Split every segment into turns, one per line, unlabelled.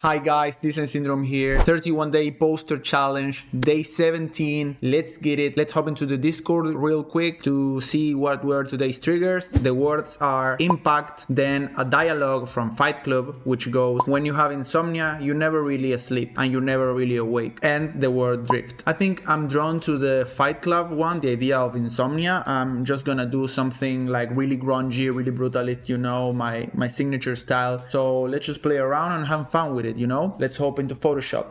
Hi guys, Disney Syndrome here. 31-day poster challenge, day 17. Let's get it. Let's hop into the Discord real quick to see what were today's triggers. The words are impact, then a dialogue from Fight Club, which goes, when you have insomnia, you're never really asleep and you're never really awake. And the word drift. I think I'm drawn to the Fight Club one, the idea of insomnia. I'm just gonna do something like really grungy, really brutalist, you know, my signature style. So let's just play around and have fun with it. You know, let's hop into Photoshop.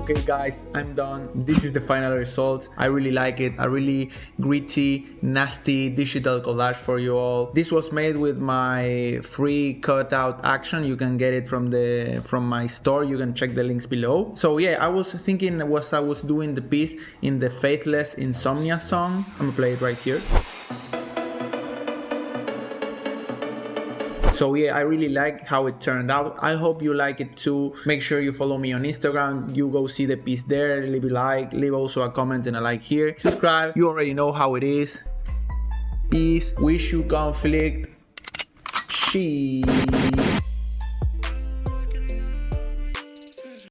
Okay guys, I'm done. This is the final result. I really like it. A really gritty, nasty digital collage for you all. This was made with my free cutout action. You can get it from my store. You can check the links below. So yeah, I was thinking as I was doing the piece in the Faithless Insomnia song. I'm gonna play it right here. So yeah, I really like how it turned out. I hope you like it too. Make sure you follow me on Instagram. You go see the piece there, leave a like, leave also a comment and a like here. Subscribe, you already know how it is. Peace, wish you conflict. Cheese.